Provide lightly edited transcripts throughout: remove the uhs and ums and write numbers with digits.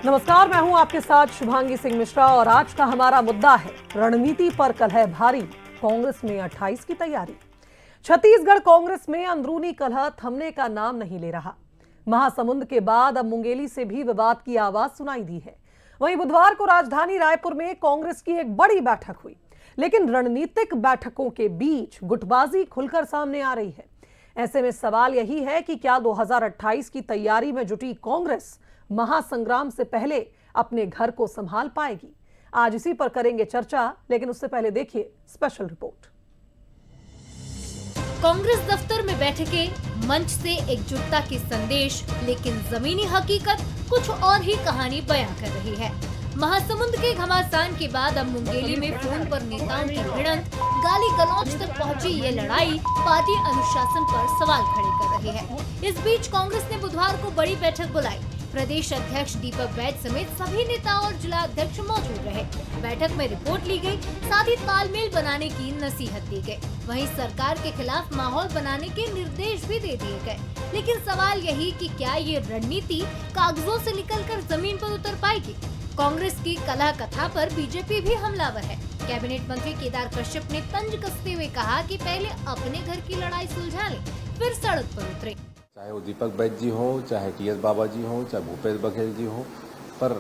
नमस्कार, मैं हूं आपके साथ शुभांगी सिंह मिश्रा और आज का हमारा मुद्दा है रणनीति पर कलह भारी, कांग्रेस में 28 की तैयारी। छत्तीसगढ़ कांग्रेस में अंदरूनी कलह थमने का नाम नहीं ले रहा। महासमुंद के बाद अब मुंगेली से भी विवाद की आवाज सुनाई दी है। वहीं बुधवार को राजधानी रायपुर में कांग्रेस की एक बड़ी बैठक हुई, लेकिन रणनीतिक बैठकों के बीच गुटबाजी खुलकर सामने आ रही है। ऐसे में सवाल यही है कि क्या 2028 की तैयारी में जुटी कांग्रेस महासंग्राम से पहले अपने घर को संभाल पाएगी? आज इसी पर करेंगे चर्चा, लेकिन उससे पहले देखिए स्पेशल रिपोर्ट। कांग्रेस दफ्तर में बैठके, मंच से एकजुटता के संदेश, लेकिन जमीनी हकीकत कुछ और ही कहानी बयां कर रही है। महासमुंद के घमासान के बाद अब मुंगेली में फोन पर नेताओं की भिड़ंत, गाली गलौज तक पहुंची ये लड़ाई पार्टी अनुशासन पर सवाल खड़े कर रही है। इस बीच कांग्रेस ने बुधवार को बड़ी बैठक बुलाई। प्रदेश अध्यक्ष दीपक बैज समेत सभी नेता और जिला अध्यक्ष मौजूद रहे। बैठक में रिपोर्ट ली गई, साथ ही तालमेल बनाने की नसीहत दी गई। वहीं सरकार के खिलाफ माहौल बनाने के निर्देश भी दे दिए गए। लेकिन सवाल यही कि क्या ये रणनीति कागजों से निकलकर जमीन पर उतर पाएगी? कांग्रेस की कलह कथा पर बीजेपी भी हमलावर है। कैबिनेट मंत्री केदार कश्यप ने तंज कसते हुए कहा कि पहले अपने घर की लड़ाई सुलझा लें, फिर सड़क पर उतरे। चाहे वो दीपक बैज जी हो, चाहे टीएस बाबा जी हो, चाहे भूपेश बघेल जी हो, पर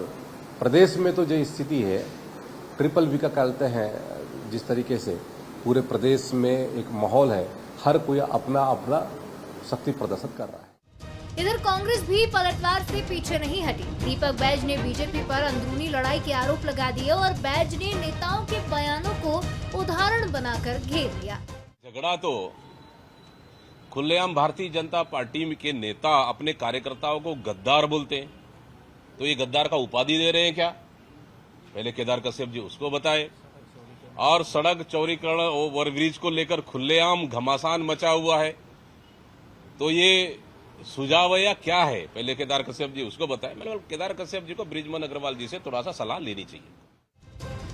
प्रदेश में तो जो स्थिति है ट्रिपल वी का कहते हैं, जिस तरीके से पूरे प्रदेश में एक माहौल है, हर कोई अपना अपना शक्ति प्रदर्शन कर रहा है। इधर कांग्रेस भी पलटवार से पीछे नहीं हटी। दीपक बैज ने बीजेपी पर अंदरूनी लड़ाई के आरोप लगा दिए और बैज ने नेताओं के बयानों को उदाहरण बनाकर घेर लिया। झगड़ा तो खुलेआम भारतीय जनता पार्टी के नेता अपने कार्यकर्ताओं को गद्दार बोलते हैं, तो ये गद्दार का उपाधि दे रहे हैं क्या? पहले केदार कश्यप जी उसको बताए। और सड़क चौड़ीकरण, ओवरब्रिज को लेकर खुलेआम घमासान मचा हुआ है, तो ये सुझाव या क्या है? पहले केदार कश्यप जी उसको बताए। मैंने केदार कश्यप जी को बृजमोहन अग्रवाल जी से थोड़ा सा सलाह लेनी चाहिए।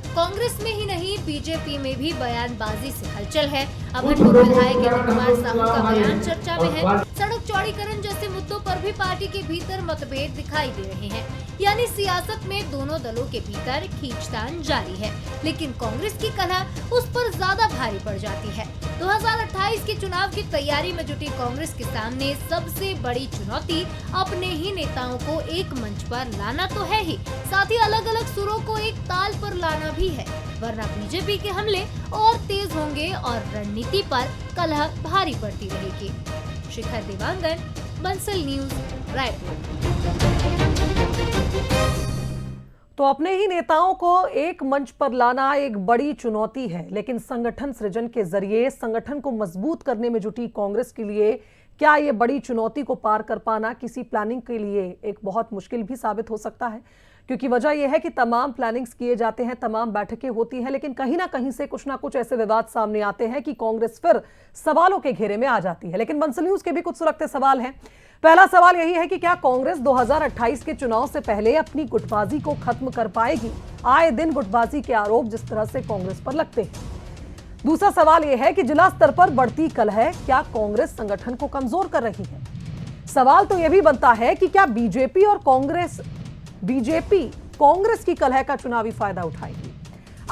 कांग्रेस में ही नहीं, बीजेपी में भी बयानबाजी से हलचल है। अभनपुर विधायक इंद्र कुमार साहू का बयान चर्चा में है। सड़क चौड़ीकरण जैसे मुद्दों पर भी पार्टी के भीतर मतभेद दिखाई दे रहे हैं। यानी सियासत में दोनों दलों के भीतर खींचतान जारी है, लेकिन कांग्रेस की कलह उस पर ज्यादा भारी पड़ जाती है। 2028 के चुनाव की तैयारी में जुटी कांग्रेस के सामने सबसे बड़ी चुनौती अपने ही नेताओं को एक मंच पर लाना तो है ही, साथ ही अलग अलग सुरों को एक ताल पर लाना भी है, वरना बीजेपी के हमले और तेज होंगे और रणनीति पर कलह भारी पड़ती रहेगी। शिखर देवांगन, बंसल न्यूज, रायपुर। तो अपने ही नेताओं को एक मंच पर लाना एक बड़ी चुनौती है, लेकिन संगठन सृजन के जरिए संगठन को मजबूत करने में जुटी कांग्रेस के लिए क्या ये बड़ी चुनौती को पार कर पाना किसी प्लानिंग के लिए एक बहुत मुश्किल भी साबित हो सकता है? क्योंकि वजह यह है कि तमाम प्लानिंग्स किए जाते हैं, तमाम बैठकें होती हैं, लेकिन कहीं ना कहीं से कुछ ना कुछ ऐसे विवाद सामने आते हैं कि कांग्रेस फिर सवालों के घेरे में आ जाती है। लेकिन बंसल न्यूज के भी कुछ सुरखते सवाल हैं। पहला सवाल यही है कि क्या कांग्रेस 2028 के चुनाव से पहले अपनी गुटबाजी को खत्म कर पाएगी? आए दिन गुटबाजी के आरोप जिस तरह से कांग्रेस पर लगते हैं। दूसरा सवाल यह है कि जिला स्तर पर बढ़ती कलह क्या कांग्रेस संगठन को कमजोर कर रही है? सवाल तो यह भी बनता है कि क्या बीजेपी कांग्रेस की कलह का चुनावी फायदा उठाएगी?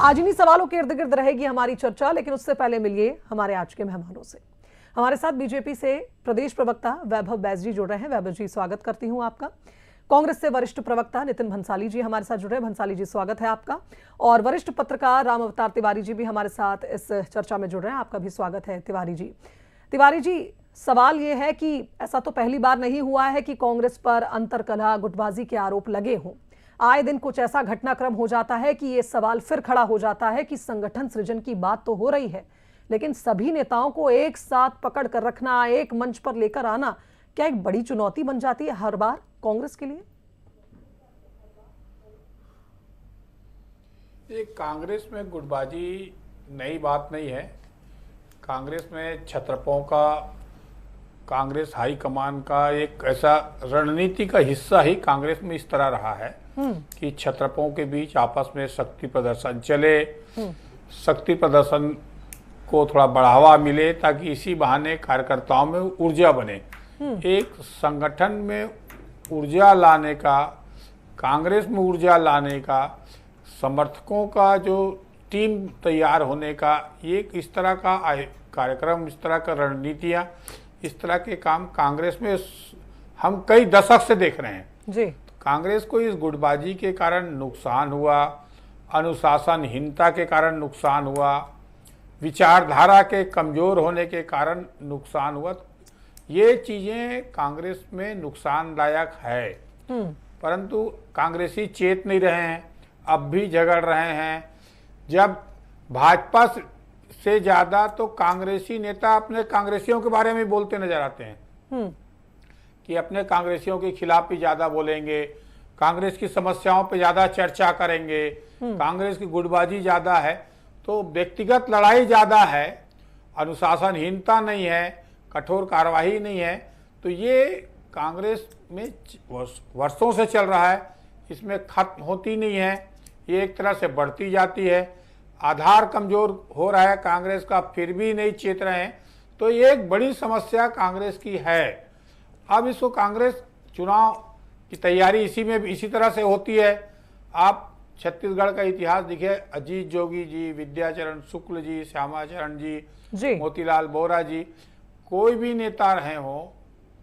आज इन्हीं सवालों के इर्द गिर्द रहेगी हमारी चर्चा, लेकिन उससे पहले मिलिए हमारे आज के मेहमानों से। हमारे साथ बीजेपी से प्रदेश प्रवक्ता वैभव बैज जी जुड़ रहे हैं। वैभव जी, स्वागत करती हूं आपका। कांग्रेस से वरिष्ठ प्रवक्ता नितिन भंसाली जी हमारे साथ जुड़े हैं। भंसाली जी, स्वागत है आपका। और वरिष्ठ पत्रकार राम अवतार तिवारी जी भी हमारे साथ इस चर्चा में जुड़ रहे हैं। आपका भी स्वागत है तिवारी जी। तिवारी जी, सवाल ये है कि ऐसा तो पहली बार नहीं हुआ है कि कांग्रेस पर अंतरकलह, गुटबाजी के आरोप लगे हों। आए दिन कुछ ऐसा घटनाक्रम हो जाता है कि ये सवाल फिर खड़ा हो जाता है कि संगठन सृजन की बात तो हो रही है, लेकिन सभी नेताओं को एक साथ पकड़ कर रखना, एक मंच पर लेकर आना, क्या एक बड़ी चुनौती बन जाती है हर बार कांग्रेस के लिए? ये कांग्रेस में गुटबाजी नई बात नहीं है। कांग्रेस में छत्रपों का, कांग्रेस हाईकमान का एक ऐसा रणनीति का हिस्सा ही कांग्रेस में इस तरह रहा है कि छत्रपों के बीच आपस में शक्ति प्रदर्शन चले, शक्ति प्रदर्शन को थोड़ा बढ़ावा मिले, ताकि इसी बहाने कार्यकर्ताओं में ऊर्जा बने। एक संगठन में ऊर्जा लाने का कांग्रेस में ऊर्जा लाने का, समर्थकों का जो टीम तैयार होने का, ये इस तरह का कार्यक्रम, इस तरह का रणनीतियाँ, इस तरह के काम कांग्रेस में हम कई दशक से देख रहे हैं जी। कांग्रेस को इस गुटबाजी के कारण नुकसान हुआ, अनुशासनहीनता के कारण नुकसान हुआ, विचारधारा के कमजोर होने के कारण नुकसान हुआ। ये चीजें कांग्रेस में नुकसानदायक है, परंतु कांग्रेसी चेत नहीं रहे हैं, अब भी झगड़ रहे हैं। जब भाजपा से ज्यादा तो कांग्रेसी नेता अपने कांग्रेसियों के बारे में बोलते नजर आते हैं कि अपने कांग्रेसियों के खिलाफ भी ज्यादा बोलेंगे, कांग्रेस की समस्याओं पे ज्यादा चर्चा करेंगे, कांग्रेस की गुटबाजी ज्यादा है, तो व्यक्तिगत लड़ाई ज्यादा है, अनुशासनहीनता नहीं है, कठोर कार्यवाही नहीं है। तो ये कांग्रेस में वर्षों से चल रहा है, इसमें खत्म होती नहीं है, ये एक तरह से बढ़ती जाती है। आधार कमजोर हो रहा है कांग्रेस का, फिर भी नहीं चेत रहे हैं, तो ये एक बड़ी समस्या कांग्रेस की है। अब इसको कांग्रेस चुनाव की तैयारी इसी तरह से होती है। आप छत्तीसगढ़ का इतिहास देखिए, अजीत जोगी जी, विद्याचरण शुक्ल जी, श्यामाचरण जी, मोतीलाल बोरा जी, कोई भी नेता रहे हो,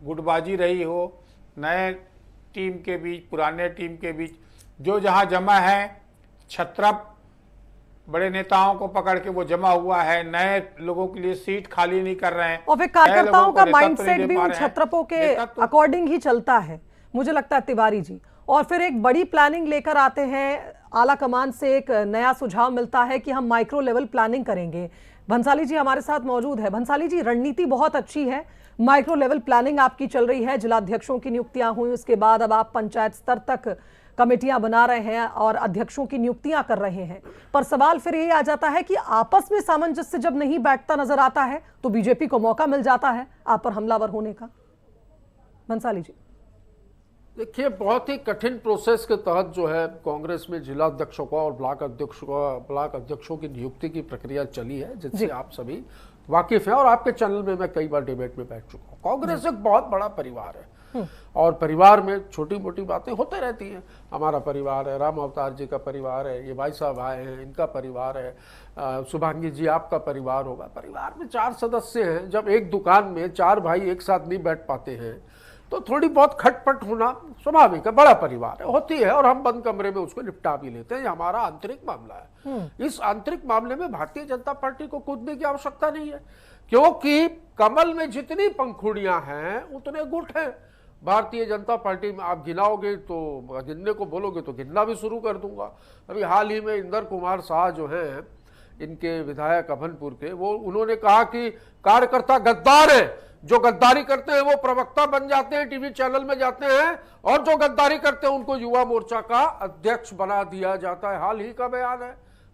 गुटबाजी रही हो, नए टीम के बीच, पुराने टीम के बीच, जो जहां जमा है, छत्रप बड़े नेताओं को पकड़ के वो जमा हुआ है, नए लोगों के लिए सीट खाली नहीं कर रहे हैं। और फिर कार्यकर्ताओं का माइंडसेट भी उन छत्रपों के अकॉर्डिंग ही चलता है, मुझे लगता है तिवारी जी। और फिर एक बड़ी प्लानिंग लेकर आते हैं, आला कमान से एक नया सुझाव मिलता है कि हम माइक्रो लेवल प्लानिंग करेंगे। भंसाली जी हमारे साथ मौजूद है। भंसाली जी, रणनीति बहुत अच्छी है, माइक्रो लेवल प्लानिंग आपकी चल रही है, जिलाध्यक्षों की नियुक्तियां हुई, उसके बाद अब आप पंचायत स्तर तक कमेटियां बना रहे हैं और अध्यक्षों की नियुक्तियां कर रहे हैं। पर सवाल फिर यही आ जाता है कि आपस में सामंजस्य जब नहीं बैठता नजर आता है तो बीजेपी को मौका मिल जाता है आप पर हमलावर होने का। भंसाली जी, देखिए, बहुत ही कठिन प्रोसेस के तहत जो है कांग्रेस में जिला अध्यक्षों का और ब्लॉक अध्यक्षों की नियुक्ति की प्रक्रिया चली है, जिससे आप सभी वाकिफ हैं और आपके चैनल में मैं कई बार डिबेट में बैठ चुका हूँ। कांग्रेस एक बहुत बड़ा परिवार है और परिवार में छोटी मोटी बातें होते रहती हैं। हमारा परिवार है, राम अवतार जी का परिवार है, ये भाई साहब आए हैं, इनका परिवार है, शुभांगी जी आपका परिवार होगा। परिवार में 4 सदस्य हैं, जब एक दुकान में 4 भाई एक साथ नहीं बैठ पाते हैं तो थोड़ी बहुत खटपट होना स्वाभाविक है, बड़ा परिवार है, होती है, और हम बंद कमरे में उसको निपटा भी लेते हैं। ये हमारा आंतरिक मामला है। इस आंतरिक मामले में भारतीय जनता पार्टी को कूदने की आवश्यकता नहीं है, क्योंकि कमल में जितनी पंखुड़ियां हैं उतने गुट हैं। भारतीय जनता पार्टी में आप गिनाओगे तो, गिनने को बोलोगे तो गिनना भी शुरू कर दूंगा। अभी हाल ही में इंदर कुमार शाह जो हैं, इनके विधायक अभनपुर के, वो उन्होंने कहा कि कार्यकर्ता गद्दार है, जो गद्दारी करते हैं वो प्रवक्ता बन जाते हैं, टीवी चैनल में जाते हैं, और जो गद्दारी करते हैं उनको युवा मोर्चा का अध्यक्ष बना दिया जाता है। हाल ही का बयान है।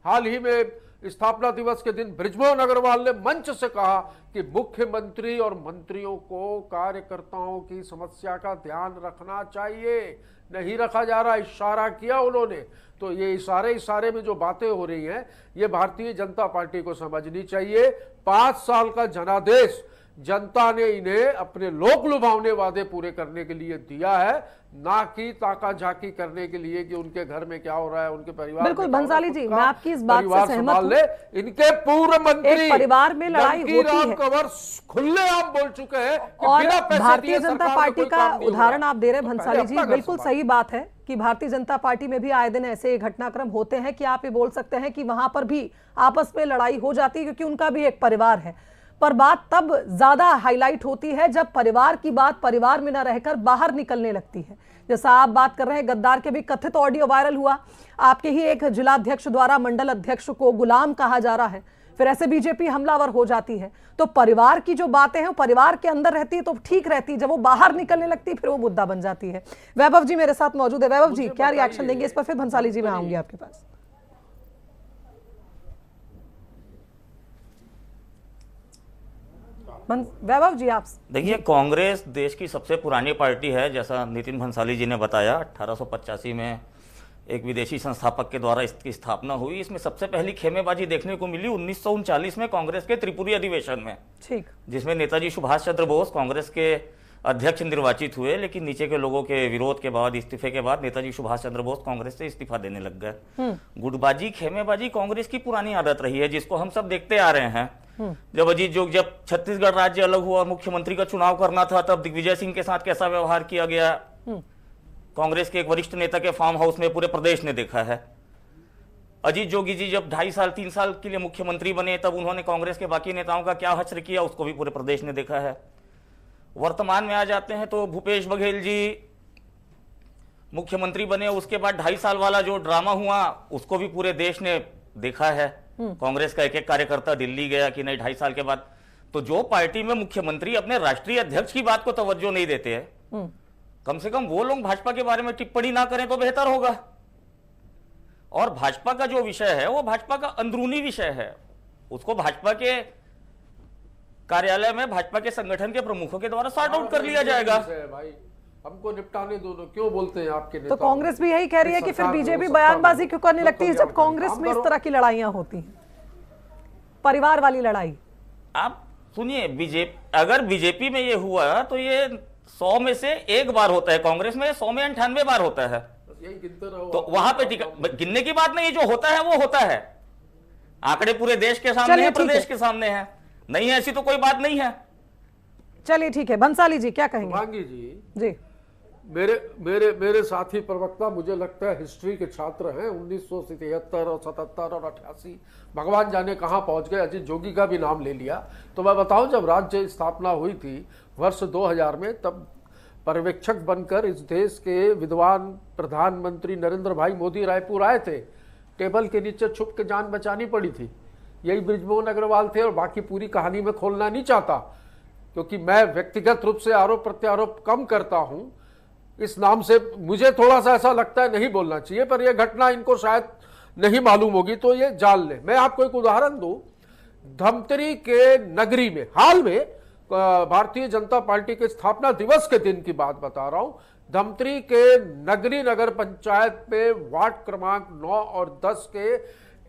हाल ही में स्थापना दिवस के दिन बृजमोहन अग्रवाल ने मंच से कहा कि मुख्यमंत्री और मंत्रियों को कार्यकर्ताओं की समस्या का ध्यान रखना चाहिए, नहीं रखा जा रहा, इशारा किया उन्होंने। तो ये इशारे में जो बातें हो रही हैं, ये भारतीय जनता पार्टी को समझनी चाहिए। 5 साल का जनादेश जनता ने इन्हें अपने लोक लुभावने वादे पूरे करने के लिए दिया है, ना कि ताका झाकी करने के लिए कि उनके घर में क्या हो रहा है, उनके परिवार। बिल्कुल भंसाली जी, मैं आपकी इस बात से सहमत हूं। इनके पूर्व मंत्री एक परिवार में लड़ाई होती है, कवर खुलेआम बोल चुके हैं कि और बिना पैसे भारतीय दिए जनता सरकार पार्टी में कोई का काम नहीं हो उदाहरण रहा। आप दे रहे हैं तो भंसाली जी, पहले बिल्कुल सही बात है कि भारतीय जनता पार्टी में भी आए दिन ऐसे घटनाक्रम होते हैं कि आप ये बोल सकते हैं कि वहां पर भी आपस में लड़ाई हो जाती है, क्योंकि उनका भी एक परिवार है। पर बात तब ज्यादा हाईलाइट होती है जब परिवार की बात परिवार में न रहकर बाहर निकलने लगती है। जैसा आप बात कर रहे हैं, गद्दार के भी कथित ऑडियो वायरल हुआ, आपके ही एक जिलाध्यक्ष द्वारा मंडल अध्यक्ष को गुलाम कहा जा रहा है, फिर ऐसे बीजेपी हमलावर हो जाती है। तो परिवार की जो बातें हैं परिवार के अंदर रहती है तो ठीक रहती है, जब वो बाहर निकलने लगती है फिर वो मुद्दा बन जाती है। वैभव जी मेरे साथ मौजूद है। वैभव जी, क्या रिएक्शन देंगे इस पर? फिर भंसाली जी मैं आऊंगी आपके पास। वैभव जी, आप देखिए, कांग्रेस देश की सबसे पुरानी पार्टी है, जैसा नितिन भंसाली जी ने बताया। 1885 में एक विदेशी संस्थापक के द्वारा इसकी स्थापना हुई। इसमें सबसे पहली खेमेबाजी देखने को मिली 1939 में कांग्रेस के त्रिपुरी अधिवेशन में, ठीक, जिसमें नेताजी सुभाष चंद्र बोस कांग्रेस के अध्यक्ष निर्वाचित हुए, लेकिन नीचे के लोगों के विरोध के बाद, इस्तीफे के बाद नेताजी सुभाष चंद्र बोस कांग्रेस से इस्तीफा देने लग गए। गुटबाजी, खेमेबाजी कांग्रेस की पुरानी आदत रही है, जिसको हम सब देखते आ रहे हैं। जब छत्तीसगढ़ राज्य अलग हुआ, मुख्यमंत्री का चुनाव करना था, तब दिग्विजय सिंह के साथ कैसा व्यवहार किया गया कांग्रेस के एक वरिष्ठ नेता के फार्म हाउस में, पूरे प्रदेश ने देखा है। अजीत जोगी जी जब 2.5 साल 3 साल के लिए मुख्यमंत्री बने, तब उन्होंने कांग्रेस के बाकी नेताओं का क्या हश्र किया, उसको भी पूरे प्रदेश ने देखा है। वर्तमान में आ जाते हैं तो भूपेश बघेल जी मुख्यमंत्री बने, उसके बाद 2.5 साल वाला जो ड्रामा हुआ उसको भी पूरे देश ने देखा है। कांग्रेस का एक एक कार्यकर्ता दिल्ली गया कि नहीं 2.5 साल के बाद। तो जो पार्टी में मुख्यमंत्री अपने राष्ट्रीय अध्यक्ष की बात को तवज्जो नहीं देते हैं, कम से कम वो लोग भाजपा के बारे में टिप्पणी ना करें तो बेहतर होगा। और भाजपा का जो विषय है वो भाजपा का अंदरूनी विषय है, उसको भाजपा के कार्यालय में भाजपा के संगठन के प्रमुखों के द्वारा सॉर्ट आउट कर लिया जाएगा। भाई हमको निपटाने दो, क्यों बोलते हैं आपके नेता? तो कांग्रेस भी यही कह रही है कि फिर बीजेपी बयानबाजी क्यों करने लगती है जब कांग्रेस में इस तरह की लड़ाइयां होती हैं, परिवार वाली लड़ाई? आप सुनिए, अगर बीजेपी में ये हुआ तो ये 100 में से 1 बार होता है, कांग्रेस में 100 में 98 बार होता है। यही गिनते रहो। तो वहां पे गिनने की बात नहीं, जो होता है वो होता है। आंकड़े पूरे देश के सामने है, प्रदेश के सामने है, नहीं है ऐसी तो कोई बात नहीं है। चलिए ठीक है, बंसाली जी क्या कहेंगे? मांगी जी, मेरे साथी प्रवक्ता मुझे लगता है हिस्ट्री के छात्र हैं। 1973 और 77 और 88 भगवान जाने कहां पहुंच गए। अजीत जोगी का भी नाम ले लिया। तो मैं बताऊं, जब राज्य स्थापना हुई थी वर्ष 2000 में, तब पर्यवेक्षक बनकर इस देश के विद्वान प्रधानमंत्री नरेंद्र भाई मोदी रायपुर आए थे। टेबल के नीचे छुप के जान बचानी पड़ी थी। यही बृजमोहन अग्रवाल थे। और बाकी पूरी कहानी में खोलना नहीं चाहता, क्योंकि मैं व्यक्तिगत रूप से आरोप प्रत्यारोप कम करता हूं। इस नाम से मुझे थोड़ा सा ऐसा लगता है नहीं बोलना चाहिए, पर यह घटना इनको शायद नहीं मालूम होगी तो ये जान ले। मैं आपको एक उदाहरण दूं, धमतरी के नगरी में हाल में भारतीय जनता पार्टी के स्थापना दिवस के दिन की बात बता रहा हूं, धमतरी के नगरी नगर पंचायत में वार्ड क्रमांक 9 और 10 के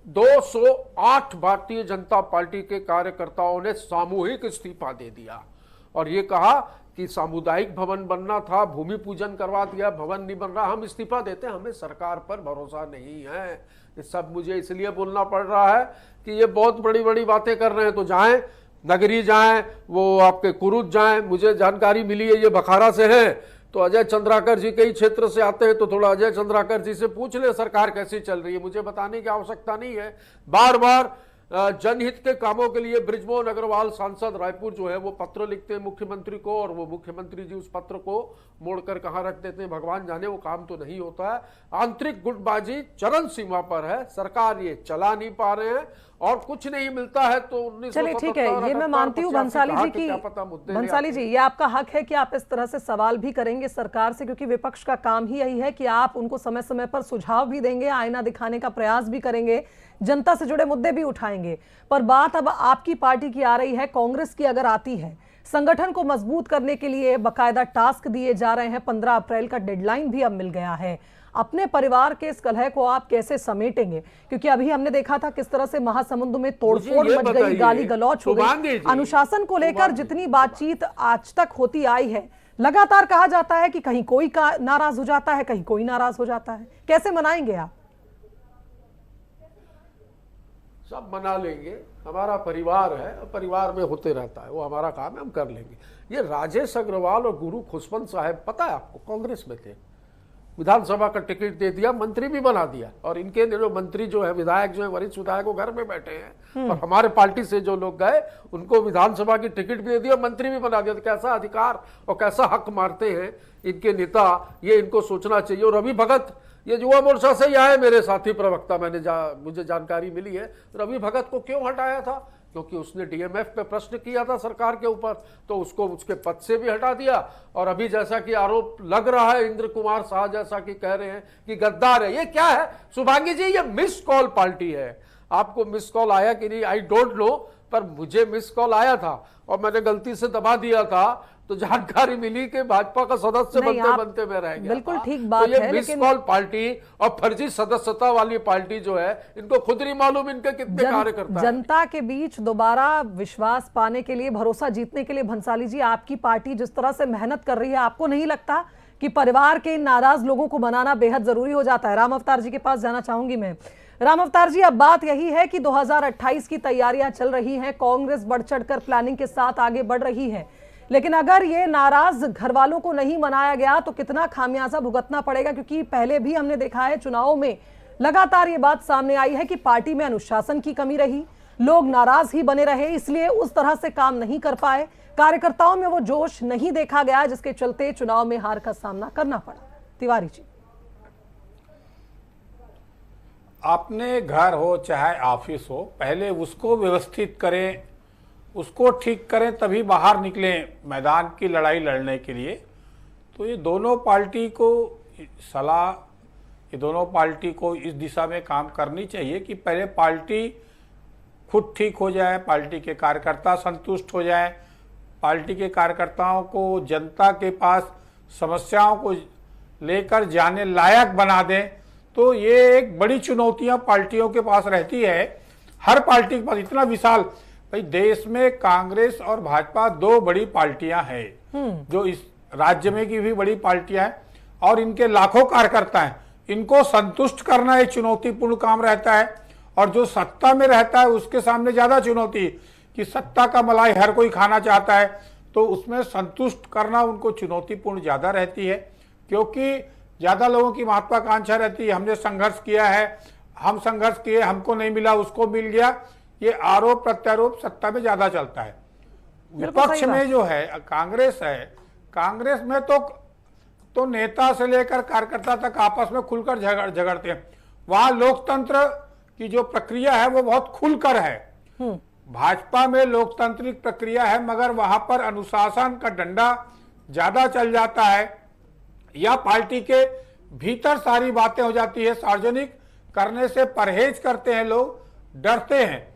208 भारतीय जनता पार्टी के कार्यकर्ताओं ने सामूहिक इस्तीफा दे दिया और ये कहा कि सामुदायिक भवन बनना था, भूमि पूजन करवा दिया, भवन नहीं बन रहा, हम इस्तीफा देते हैं, हमें सरकार पर भरोसा नहीं है। ये सब मुझे इसलिए बोलना पड़ रहा है कि ये बहुत बड़ी बड़ी बातें कर रहे हैं। तो जाएं, नगरी जाएं, वो आपके कुरुद जाएं। मुझे जानकारी मिली है ये बखारा से हैं, तो अजय चंद्राकर जी के ही क्षेत्र से आते हैं, तो थोड़ा अजय चंद्राकर जी से पूछ ले सरकार कैसी चल रही है। मुझे बताने की आवश्यकता नहीं है। बार बार जनहित के कामों के लिए बृजमोहन अग्रवाल सांसद रायपुर जो है वो पत्र लिखते हैं मुख्यमंत्री को, और वो मुख्यमंत्री जी उस पत्र को मोड़कर कहां रख देते हैं भगवान जाने। वो काम तो नहीं होता है। आंतरिक गुटबाजी चरम सीमा पर है। सरकार ये चला नहीं पा रहे हैं और कुछ नहीं मिलता है। तो 1977 चलिए ठीक है, ये मैं मानती हूँ बंसाली जी की, बंसाली जी ये आपका हक है कि आप इस तरह से सवाल भी करेंगे सरकार से, क्योंकि विपक्ष का काम ही यही है कि आप उनको समय समय पर सुझाव भी देंगे, आईना दिखाने का प्रयास भी करेंगे, जनता से जुड़े मुद्दे भी उठाएंगे। पर बात अब आपकी पार्टी की आ रही है, कांग्रेस की अगर आती है, संगठन को मजबूत करने के लिए बाकायदा टास्क दिए जा रहे हैं। 15 अप्रैल का डेडलाइन भी अब मिल गया है। अपने परिवार के इस कलह को आप कैसे समेटेंगे? क्योंकि अभी हमने देखा था किस तरह से महासमुंद में तोड़फोड़ मच गई, गाली गलौच हो गई। अनुशासन को लेकर जितनी बातचीत आज तक होती आई है, लगातार कहा जाता है कि कहीं कोई नाराज हो जाता है, कहीं कोई नाराज हो जाता है। कैसे मनाएंगे आप? सब मना लेंगे, हमारा परिवार है, परिवार में होते रहता है, वो हमारा काम है, हम कर लेंगे। ये राजेश अग्रवाल और गुरु खुशवंत साहब, पता है आपको, कांग्रेस में थे, विधानसभा का टिकट दे दिया, मंत्री भी बना दिया। और इनके जो मंत्री जो है, विधायक जो है, वरिष्ठ विधायक, वो घर में बैठे हैं। और हमारे पार्टी से जो लोग गए उनको विधानसभा की टिकट भी दे दिया, मंत्री भी बना दिया। तो कैसा अधिकार और कैसा हक मारते हैं इनके नेता, ये इनको सोचना चाहिए। और रवि भगत ये युवा मोर्चा से ही आए, मेरे साथी प्रवक्ता, मुझे जानकारी मिली है। रवि भगत को क्यों हटाया था? क्योंकि उसने डीएमएफ पे प्रश्न किया था सरकार के ऊपर, तो उसको उसके पद से भी हटा दिया। और अभी जैसा कि आरोप लग रहा है, इंद्र कुमार शाह जैसा कि कह रहे हैं कि गद्दार है। ये क्या है शुभांगी जी? ये मिस कॉल पार्टी है। आपको मिस कॉल आया कि नहीं आई डोंट नो, पर मुझे मिस कॉल आया था और मैंने गलती से दबा दिया था। तो जानकारी मिली कि भाजपा का सदस्य नहीं, बनते आप बनते में रह गया बिल्कुल था। ठीक बात तो ये है, मिस लेकिन कॉल पार्टी और फर्जी सदस्यता वाली पार्टी जो है, इनको खुद नहीं मालूम इनके कितने कार्यकर्ता हैं। जनता के बीच दोबारा विश्वास पाने के लिए, भरोसा जीतने के लिए भंसाली जी, आपकी पार्टी जिस तरह से मेहनत कर रही है, आपको नहीं लगता कि परिवार के इन नाराज लोगों को मनाना बेहद जरूरी हो जाता है? राम अवतार जी के पास जाना चाहूंगी मैं। राम अवतार जी, अब बात यही है कि 2028 की तैयारियां चल रही हैं, कांग्रेस बढ़ चढ़कर प्लानिंग के साथ आगे बढ़ रही है, लेकिन अगर ये नाराज घर वालों को नहीं मनाया गया तो कितना खामियाजा भुगतना पड़ेगा? क्योंकि पहले भी हमने देखा है चुनाव में लगातार ये बात सामने आई है कि पार्टी में अनुशासन की कमी रही, लोग नाराज ही बने रहे, इसलिए उस तरह से काम नहीं कर पाए, कार्यकर्ताओं में वो जोश नहीं देखा गया, जिसके चलते चुनाव में हार का सामना करना पड़ा। तिवारी जी, अपने घर हो चाहे ऑफिस हो, पहले उसको व्यवस्थित करें, उसको ठीक करें, तभी बाहर निकलें मैदान की लड़ाई लड़ने के लिए। तो ये दोनों पार्टी को सलाह, ये दोनों पार्टी को इस दिशा में काम करनी चाहिए कि पहले पार्टी खुद ठीक हो जाए, पार्टी के कार्यकर्ता संतुष्ट हो जाए, पार्टी के कार्यकर्ताओं को जनता के पास समस्याओं को लेकर जाने लायक बना दें। तो ये एक बड़ी चुनौतियां पार्टियों के पास रहती है, हर पार्टी के पास इतना विशाल, भाई देश में कांग्रेस और भाजपा दो बड़ी पार्टियां हैं, जो इस राज्य में की भी बड़ी पार्टियां हैं और इनके लाखों कार्यकर्ता हैं। इनको संतुष्ट करना एक चुनौतीपूर्ण काम रहता है, और जो सत्ता में रहता है उसके सामने ज्यादा चुनौती कि सत्ता का मलाई हर कोई खाना चाहता है, तो उसमें संतुष्ट करना उनको चुनौतीपूर्ण ज्यादा रहती है, क्योंकि ज्यादा लोगों की महत्वाकांक्षा रहती है हमने संघर्ष किया है, हम संघर्ष किए, हमको नहीं मिला, उसको मिल गया। ये आरोप प्रत्यारोप सत्ता में ज्यादा चलता है। विपक्ष में जो है कांग्रेस है, कांग्रेस में तो नेता से लेकर कार्यकर्ता तक आपस में खुलकर झगड़ते हैं। वहां लोकतंत्र की जो प्रक्रिया है वो बहुत खुलकर है। भाजपा में लोकतांत्रिक प्रक्रिया है, मगर वहां पर अनुशासन का डंडा ज्यादा चल जाता है, या पार्टी के भीतर सारी बातें हो जाती है, सार्वजनिक करने से परहेज करते हैं लोग, डरते हैं।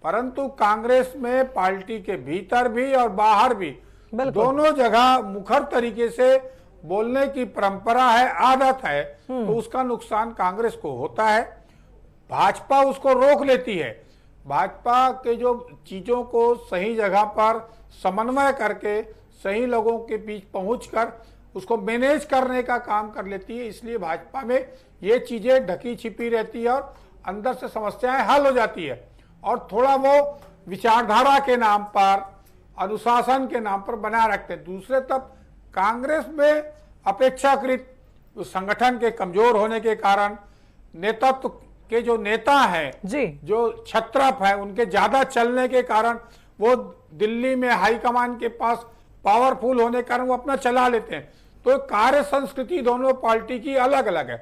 परंतु कांग्रेस में पार्टी के भीतर भी और बाहर भी दोनों जगह मुखर तरीके से बोलने की परंपरा है, आदत है, तो उसका नुकसान कांग्रेस को होता है। भाजपा उसको रोक लेती है। भाजपा के जो चीजों को सही जगह पर समन्वय करके सही लोगों के बीच पहुंचकर उसको मैनेज करने का काम कर लेती है। इसलिए भाजपा में ये चीजें ढकी छिपी रहती है और अंदर से समस्याएं हल हो जाती है, और थोड़ा वो विचारधारा के नाम पर, अनुशासन के नाम पर बनाए रखते हैं। दूसरे तब कांग्रेस में अपेक्षाकृत संगठन के कमजोर होने के कारण, नेतृत्व के जो नेता हैं जी, जो छत्रप है, उनके ज्यादा चलने के कारण, वो दिल्ली में हाईकमान के पास पावरफुल होने के कारण वो अपना चला लेते हैं। तो कार्य संस्कृति दोनों पार्टी की अलग अलग है।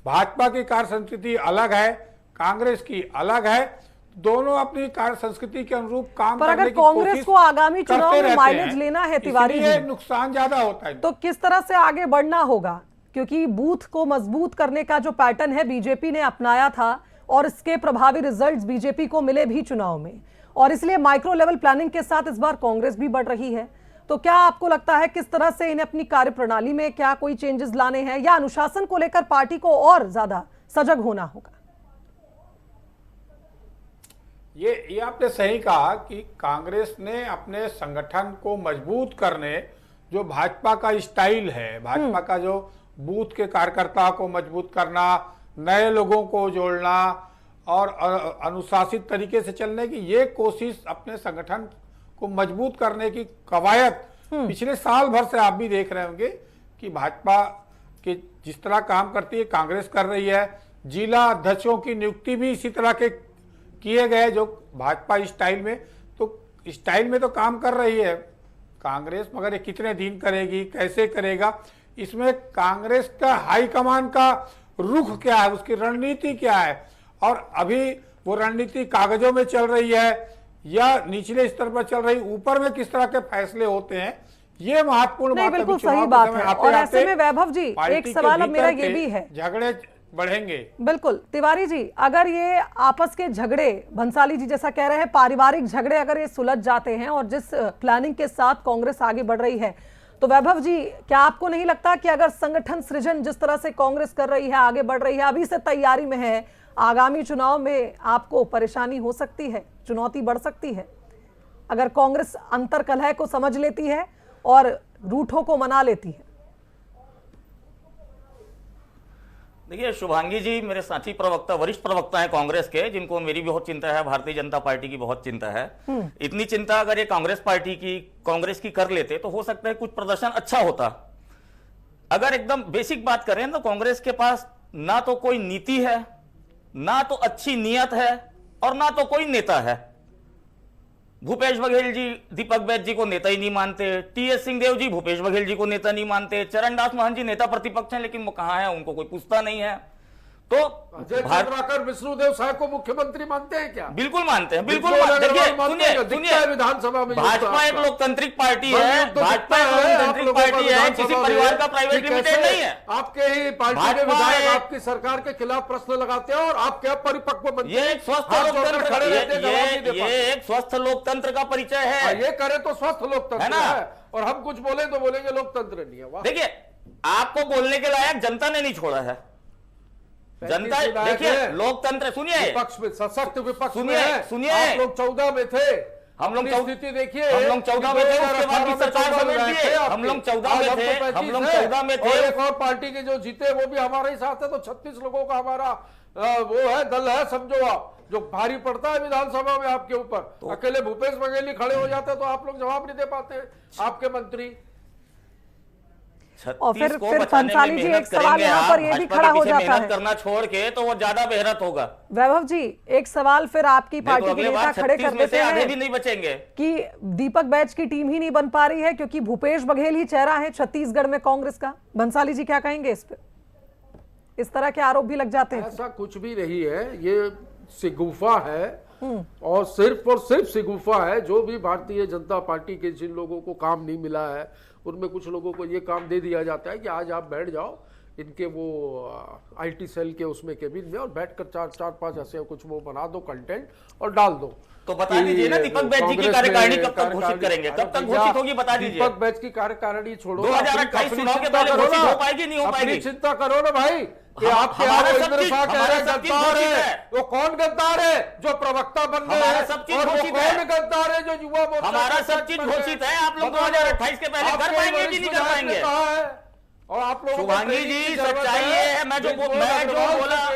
भाजपा की कार्य संस्कृति अलग है, कांग्रेस की अलग है। दोनों अपनी कार्य संस्कृति के अनुरूप काम पर करने अगर की कोशिश कांग्रेस को आगामी चुनाव करते में रहते माइलेज हैं, लेना है तिवारी इसलिए जी, नुकसान ज्यादा होता है। तो किस तरह से आगे बढ़ना होगा? क्योंकि बूथ को मजबूत करने का जो पैटर्न है बीजेपी ने अपनाया था, और इसके प्रभावी रिजल्ट्स बीजेपी को मिले भी चुनाव में, और इसलिए माइक्रो लेवल प्लानिंग के साथ इस बार कांग्रेस भी बढ़ रही है। तो क्या आपको लगता है किस तरह से इन्हें अपनी कार्यप्रणाली में क्या कोई चेंजेस लाने हैं, या अनुशासन को लेकर पार्टी को और ज्यादा सजग होना होगा? ये आपने सही कहा कि कांग्रेस ने अपने संगठन को मजबूत करने, जो भाजपा का स्टाइल है, भाजपा का जो बूथ के कार्यकर्ता को मजबूत करना, नए लोगों को जोड़ना और अनुशासित तरीके से चलने की, ये कोशिश अपने संगठन को मजबूत करने की कवायद पिछले साल भर से आप भी देख रहे होंगे कि भाजपा के जिस तरह काम करती है कांग्रेस कर रही है। जिला अध्यक्षों की नियुक्ति भी इसी तरह के किए गए, जो भाजपा स्टाइल में तो काम कर रही है कांग्रेस, मगर ये कितने दिन करेगी, कैसे करेगा, इसमें कांग्रेस का हाईकमान का रुख क्या है, उसकी रणनीति क्या है, और अभी वो रणनीति कागजों में चल रही है या निचले स्तर पर चल रही, ऊपर में किस तरह के फैसले होते हैं, ये महत्वपूर्ण बात है। बिल्कुल सही बात है। और ऐसे में वैभव जी, एक सवाल अब मेरा ये भी है, बढ़ेंगे। बिल्कुल। तिवारी जी, अगर ये आपस के झगड़े, भंसाली जी जैसा कह रहे हैं पारिवारिक झगड़े, अगर ये सुलझ जाते हैं और जिस प्लानिंग के साथ कांग्रेस आगे बढ़ रही है, तो वैभव जी क्या आपको नहीं लगता कि अगर संगठन सृजन जिस तरह से कांग्रेस कर रही है, आगे बढ़ रही है, अभी से तैयारी में है, आगामी चुनाव में आपको परेशानी हो सकती है, चुनौती बढ़ सकती है अगर कांग्रेस अंतर कलह को समझ लेती है और रूठों को मना लेती है? देखिए शुभांगी जी मेरे साथी प्रवक्ता, वरिष्ठ प्रवक्ता हैं कांग्रेस के, जिनको मेरी बहुत चिंता है, भारतीय जनता पार्टी की बहुत चिंता है। इतनी चिंता अगर ये कांग्रेस की कर लेते तो हो सकता है कुछ प्रदर्शन अच्छा होता। अगर एकदम बेसिक बात करें तो कांग्रेस के पास ना तो कोई नीति है, ना तो अच्छी नीयत है, और ना तो कोई नेता है। भूपेश बघेल जी दीपक बैज जी को नेता ही नहीं मानते, टीएस सिंहदेव जी भूपेश बघेल जी को नेता नहीं मानते, चरणदास महंत जी नेता प्रतिपक्ष हैं लेकिन वो कहां है उनको कोई पूछता नहीं है। तो अजय चंद्राकर विष्णुदेव साय को मुख्यमंत्री मानते हैं क्या? बिल्कुल मानते हैं, बिल्कुल सुनिए विधानसभा में भाजपा एक लोकतांत्रिक पार्टी है, भाजपा एक लोकतांत्रिक पार्टी है, किसी परिवार का प्राइवेट लिमिटेड नहीं है। आपके ही पार्टी के विधायक आपकी सरकार के खिलाफ प्रश्न लगाते हैं और आप क्या परिपक्व मंत्री, ये एक स्वस्थ लोकतंत्र, ये एक स्वस्थ लोकतंत्र का परिचय है। ये करे तो स्वस्थ लोकतंत्र है, और हम कुछ बोले तो बोलेंगे लोकतंत्र नहीं है। देखिए आपको बोलने के लायक जनता ने नहीं छोड़ा है। जनता देखिए लोकतंत्र, सुनिए विपक्ष में सशक्त विपक्ष में सुनिए आप लोग 14 में थे, हम लोग स्थिति देखिए, हम लोग 14 में थे, उसके बाद की सरकार समेट दिए, हम लोग 14 में थे, हम लोग 14 में थे। और एक और पार्टी के जो जीते वो भी हमारे ही साथ है, तो 36 लोगों का हमारा वो है, दल है, समझो आप, जो भारी पड़ता है विधानसभा में आपके ऊपर। अकेले भूपेश बघेल खड़े हो जाते तो आप लोग जवाब नहीं दे पाते, आपके मंत्री। और फिर भंसाली जी एक सवाल यहाँ पर ये भी खड़ा हो जाता है, करना छोड़ के तो वो ज्यादा बेहतर होगा। वैभव जी एक सवाल फिर आपकी पार्टी के नेता खड़े कर देते हैं, आधे भी नहीं बचेंगे, कि दीपक बैज की टीम ही नहीं बन पा रही है क्योंकि भूपेश बघेल ही चेहरा है छत्तीसगढ़ में कांग्रेस का। भंसाली जी क्या कहेंगे इस पे? इस तरह के आरोप भी लग जाते हैं। ऐसा कुछ भी नहीं है, ये सिगुफा है और सिर्फ सिगुफा है। जो भी भारतीय जनता पार्टी के जिन लोगों को काम नहीं मिला है उनमें कुछ लोगों को ये काम दे दिया जाता है कि आज आप बैठ जाओ इनके वो आईटी सेल के उसमें केबिन में और बैठकर चार पांच ऐसे कुछ वो बना दो कंटेंट और डाल दो। तो बता दीजिए ना दीपक बैज जी की कार्यकारिणी कब तक घोषित करेंगे, कब तक घोषित होगी बता दीजिए। दीपक बैज की कार्यकारिणी छोड़ो, 2028 चुनाव के पहले घोषित हो पाएगी नहीं हो पाएगी, चिंता करो ना भाई। कि आपके इंद्र शाह कह रहे गद्दार है, वो कौन गद्दार है जो प्रवक्ता बन गए हैं, और वो कौन गद्दार है जो युवा मोर्चा, हमारा सब चीज घोषित है। आप लोग 2028 के पहले कर पाएंगे कि नहीं कर पाएंगे? और आप लोग शुभांगी जी सच्चाई ये है, मैं जो बोला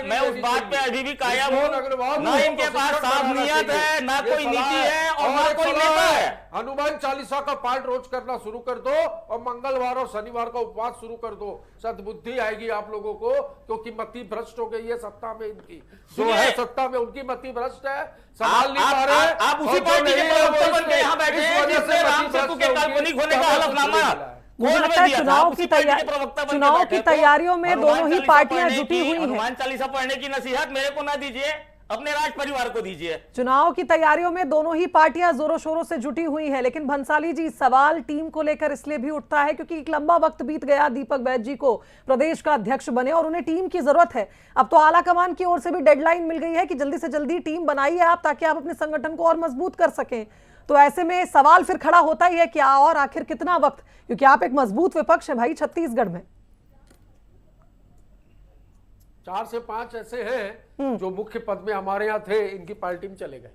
मैं उस बात पे अभी भी कायम हूँ। ना इनके पास साफ नियत है, ना कोई नीति है और ना कोई नेता है। हनुमान चालीसा का पाठ रोज करना शुरू कर दो और मंगलवार और शनिवार का उपवास शुरू कर दो, सद्बुद्धि आएगी आप लोगों को, क्योंकि मति भ्रष्ट हो गई है सत्ता में इनकी, जो है सत्ता में उनकी मति भ्रष्ट है, संभाल नहीं पा रहे। आप उसी पार्टी के प्रवक्ता बन के यहाँ बैठे हैं जिससे राम सेतु के काल्पनिक होने का हलफनामा मुझे लगता है चुनाव की तैयारियों में दोनों ही पार्टियां जुटी हुई हैं। हनुमान चालीसा पढ़ने की नसीहत मेरे को ना दीजिए, अपने राज परिवार को दीजिए। चुनाव की तैयारियों में दोनों ही पार्टियां जोरों शोरों से जुटी हुई हैं, लेकिन भंसाली जी सवाल टीम को लेकर इसलिए भी उठता है क्योंकि एक लंबा वक्त बीत गया दीपक बैज जी को प्रदेश का अध्यक्ष बने और उन्हें टीम की जरूरत है। अब तो आला कमान की ओर से भी डेडलाइन मिल गई है कि जल्दी से जल्दी टीम बनाइए आप, ताकि आप अपने संगठन को और मजबूत कर सकें। तो ऐसे में सवाल फिर खड़ा होता ही है कि और आखिर कितना वक्त, क्योंकि आप एक मजबूत विपक्ष है भाई छत्तीसगढ़ में। 4 से 5 ऐसे हैं जो मुख्य पद में हमारे यहाँ थे, इनकी पार्टी में चले गए,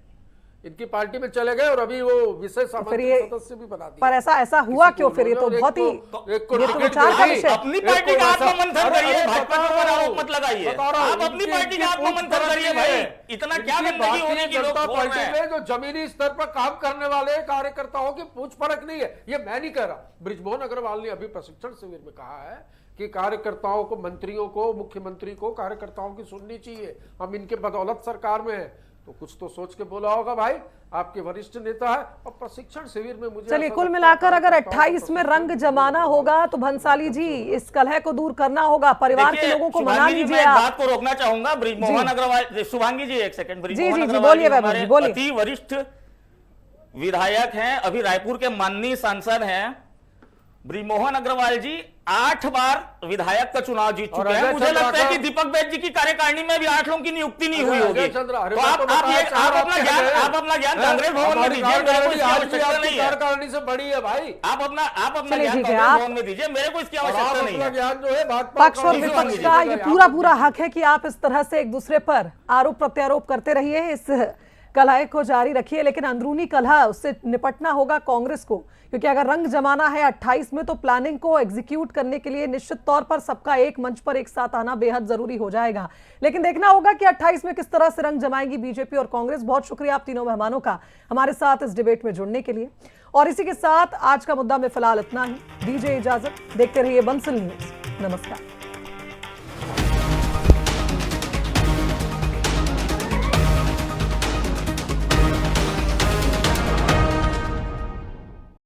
इनकी पार्टी में चले गए और अभी वो विशेष सदस्य भी बना दिए। पर ऐसा हुआ क्यों फिर? ये तो बहुत ही विचार का विषय। अपनी पार्टी का आत्ममंथन करिए, भाजपा के ऊपर आरोप मत लगाइए। आप अपनी पार्टी का आत्ममंथन करिए भाई, इतना क्या गंदगी होने की लोग बोल रहे हैं। जो जमीनी स्तर पर काम करने वाले कार्यकर्ताओं की पूछ परख नहीं है, ये मैं नहीं कह रहा, बृजमोहन अग्रवाल ने अभी प्रशिक्षण शिविर में कहा है कि कार्यकर्ताओं को, मंत्रियों को, मुख्यमंत्री को कार्यकर्ताओं की सुननी चाहिए, हम इनके बदौलत सरकार में है। तो कुछ तो सोच के बोला होगा भाई, आपके वरिष्ठ नेता है। और प्रशिक्षण शिविर में मुझे चलिए कुल मिलाकर अगर 28 में रंग जमाना होगा तो भंसाली जी इस कलह को दूर करना होगा, परिवार के लोगों को मना लीजिए। मैं बात को रोकना चाहूंगा, बृजमोहन अग्रवाल, शुभांगी जी एक सेकंड, बृजमोहन अग्रवाल बोलिए। अति वरिष्ठ विधायक हैं, अभी रायपुर के माननीय सांसद हैं, ब्रिजमोहन अग्रवाल जी 8 बार विधायक का चुनाव जीत और चुके हैं। अजय मुझे चंद्रा लगता है का- कि दीपक बैद जी की कार्यकारिणी में भी 8 लोगों की नियुक्ति नहीं हुई होगी। अजय चंद्रा, अरे तो मैं आप तो बताया, आप चार अपना आपके ज्ञान हैं। आप अपना ज्ञान कांग्रेस भवन में हमारी दीजिए, मेरे को कार्यकारिणी इसकी आपकी आवश्यकता नहीं है। कार्यकारिणी से बड़ी है भाई। आप अपना चलिए, ज्ञान ठीक है, कांग्रेस आप- भवन में दीजिए, मेरे को इसकी और आप आवश्यकता नहीं अपना है। ज्ञान जो है भाजपा पक्ष और नहीं विपक्ष होंगे का जी। ये पूरा पूरा हक है कि आप इस तरह से एक दूसरे पर आरोप प्रत्यारोप करते रहिए, इस कलह को जारी रखिए, लेकिन अंदरूनी कलह उससे निपटना होगा कांग्रेस को, क्योंकि अगर रंग जमाना है 28 में तो प्लानिंग को एग्जीक्यूट करने के लिए निश्चित तौर पर सबका एक मंच पर एक साथ आना बेहद जरूरी हो जाएगा। लेकिन देखना होगा कि 28 में किस तरह से रंग जमाएगी बीजेपी और कांग्रेस। बहुत शुक्रिया आप तीनों मेहमानों का हमारे साथ इस डिबेट में जुड़ने के लिए। और इसी के साथ आज का मुद्दा में फिलहाल इतना ही। दीजिए इजाजत, देखते रहिए बंसल न्यूज। नमस्कार।